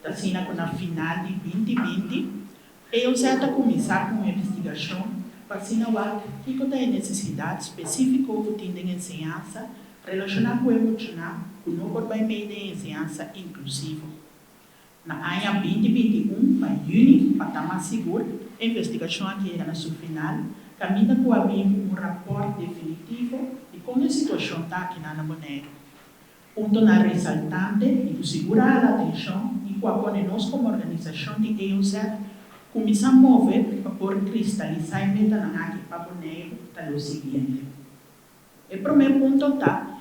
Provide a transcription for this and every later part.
assim, na final de 2020, eu já está começar com uma investigação para sinalizar que tem necessidade específica que tem de ensinança relacionada com o emocional, que não pode meio de ensinança inclusiva. Na ano 2021, para junho, para estar mais seguro, a investigação aqui era na sua final, caminha com um rapport definitivo de como a situação está aqui na Bonaire. Ponto na ressaltante e de segurar a atenção e quando nós como organização de EUZ começamos a mover para pôr cristalizar e meter na aqui para Bonaire está o seguinte. O primeiro ponto está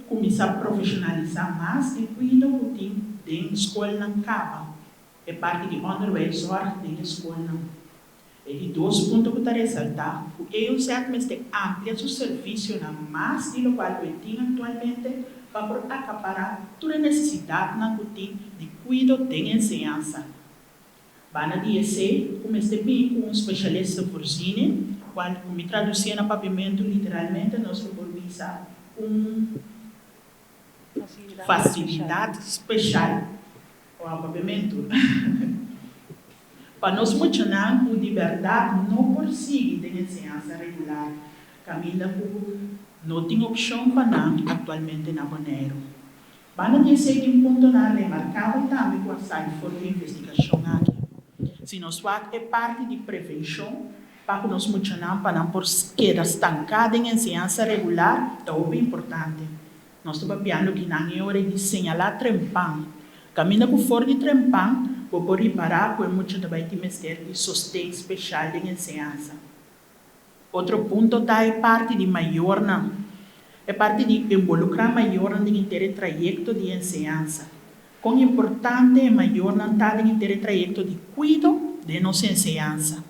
começar a profissionalizar mais e cuidar do time da escola não acaba. É parte de onderwijs zorg da escola não. E de dois pontos que eu quero ressaltar, o EUZ amplia seu serviço na mais de lo qual eu tenho atualmente para acaparar toda a necessidade na tem de cuidado de ensinança. Bana de EC, comecei bem com um especialista por cine, quando me traduzia na pavimento, literalmente, nós promovemos facilidade especial ao pavimento. Para nós mencionar que de verdade não persegue de ensinança regular, caminha por não tem opção para não atualmente na Bonaire. Para dizer que um ponto remarcável também com a saída de investigação aqui. Se nós fazemos é parte de prevenção, para que nós mencionar para não quedar estancado em ensinança regular, é muito importante. Nós estamos vendo que não é hora de señalar trempão. Caminha por fora de trempão, para reparar por muito também tem de sustento especial de ensinança. Outro ponto é parte de maior não. É parte de involucrar maior no inteiro trajeto de ensinança. Quão importante é maior não estar no inteiro trajeto de cuidado de nossa ensinança.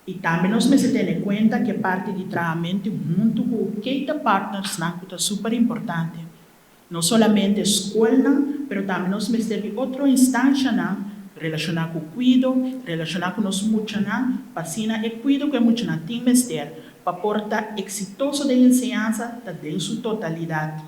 E também nós temos que ter em conta que parte de trabalhamento junto com cada partners é super importante. Não somente a escola, mas também nós temos que ter outra instância relacionada com o cuidado, relacionada com nós emocional, para assim é cuidado que o emocional tem que ter para portar exitoso de ensinança da sua totalidade.